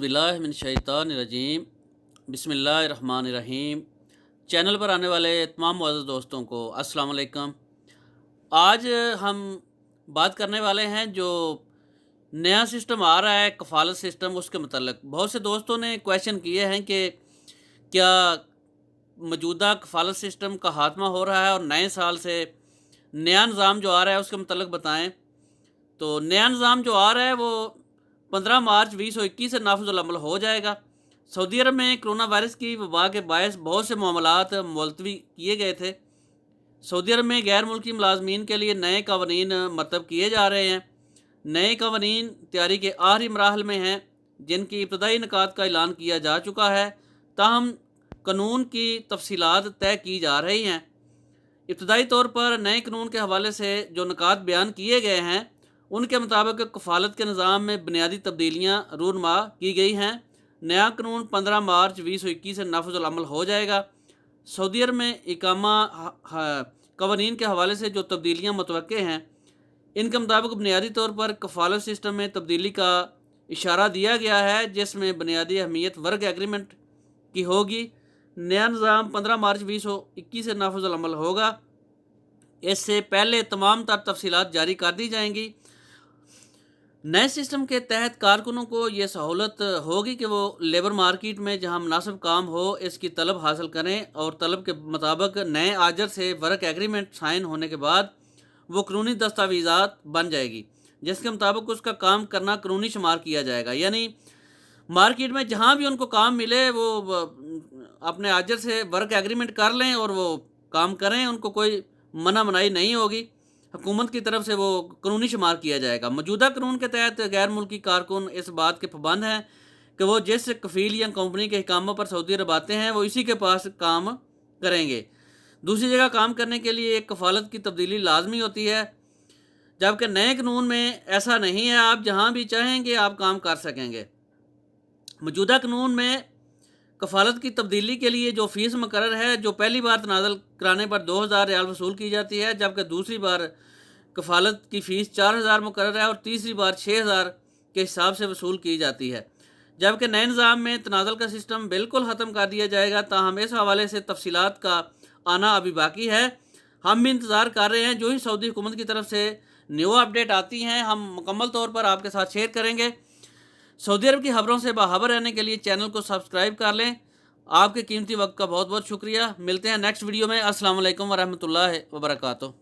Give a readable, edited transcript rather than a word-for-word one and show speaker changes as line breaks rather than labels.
बिल्लाहि मिन शैतानिर रजीम। बिस्मिल्लाहिर्रहमानिर्रहीम। चैनल पर आने वाले तमाम मुअज़्ज़ज़ दोस्तों को अस्सलाम वालेकुम। आज हम बात करने वाले हैं जो नया सिस्टम आ रहा है कफ़ालत सिस्टम, उसके मतलब बहुत से दोस्तों ने क्वेश्चन किए हैं कि क्या मौजूदा कफ़ालत सिस्टम का खात्मा हो रहा है और नए साल से नया निज़ाम जो आ रहा है उसके मतलब बताएं। तो नया निज़ाम जो आ रहा है वो 15 मार्च 2021 से नाफिज़ुल अमल हो जाएगा। सऊदी अरब में कोरोना वायरस की वबा के बायस बहुत से मामलात मुलतवी किए गए थे। सऊदी अरब में गैर मुल्की मुलाजमीन के लिए नए कवानीन मरतब किए जा रहे हैं। नए कवानीन तैयारी के आखिरी मराहल में हैं, जिनकी इब्तदाई निकात का ऐलान किया जा चुका है, ताहम कानून की तफसीलात तय की जा रही हैं। इब्तदाई तौर पर नए कानून के हवाले से जो निकात बयान किए गए हैं उनके मुताबिक कफ़ालत के निज़ाम में बुनियादी तब्दीलियाँ रूनमा की गई हैं। नया कानून 15 मार्च 2021 से नाफिज़ुल अमल हो जाएगा। सऊदी अरब में इकामा कवानीन के हवाले से जो तब्दीलियाँ मुतवक्के हैं, इनके मुताबिक बुनियादी तौर पर कफ़ालत सिस्टम में तब्दीली का इशारा दिया गया है, जिसमें बुनियादी अहमियत वर्क एग्रीमेंट की होगी। नया निज़ाम 15 मार्च 2021 से नाफिज़ुल अमल होगा। इससे पहले तमाम तर तफसीलात जारी कर दी जाएंगी। नए सिस्टम के तहत कारकुनों को ये सहूलत होगी कि वो लेबर मार्केट में जहां मुनासिब काम हो इसकी तलब हासिल करें, और तलब के मुताबिक नए आजर से वर्क एग्रीमेंट साइन होने के बाद वो कानूनी दस्तावेज़ात बन जाएगी, जिसके मुताबिक उसका काम करना कानूनी शुमार किया जाएगा। यानी मार्केट में जहाँ भी उनको काम मिले वो अपने आजर से वर्क एग्रीमेंट कर लें और वो काम करें, उनको कोई मना मनाही नहीं होगी। हुकूमत की तरफ से वो कानूनी शुमार किया जाएगा। मौजूदा कानून के तहत गैर मुल्की कारकुन इस बात के पाबंद हैं कि वो जिस कफ़ील या कंपनी के कामों पर सऊदी अरब आते हैं वो इसी के पास काम करेंगे। दूसरी जगह काम करने के लिए एक कफ़ालत की तब्दीली लाजमी होती है, जबकि नए कानून में ऐसा नहीं है। आप जहाँ भी चाहेंगे आप काम कर सकेंगे। मौजूदा कानून में कफ़ालत की तब्दीली के लिए जो फ़ीस मुकर्रर है, जो पहली बार तनाज़ुल कराने पर 2000 रियाल वसूल की जाती है, जबकि दूसरी बार कफ़ालत की फ़ीस 4000 मुकर्रर है और तीसरी बार 6000 के हिसाब से वसूल की जाती है। जबकि नए निज़ाम में तनाज़ुल का सिस्टम बिल्कुल ख़त्म कर दिया जाएगा। ताहम इस हवाले से तफसीलात का आना अभी बाकी है। हम भी इंतज़ार कर रहे हैं। जो ही सऊदी हुकूमत की तरफ से न्यू अपडेट आती हैं हम मुकम्मल तौर पर आपके साथ शेयर करेंगे। सऊदी अरब की खबरों से बाखबर रहने के लिए चैनल को सब्सक्राइब कर लें। आपके कीमती वक्त का बहुत बहुत शुक्रिया। मिलते हैं नेक्स्ट वीडियो में। अस्सलाम वालेकुम वरहमतुल्लाहि वबरकातुहू।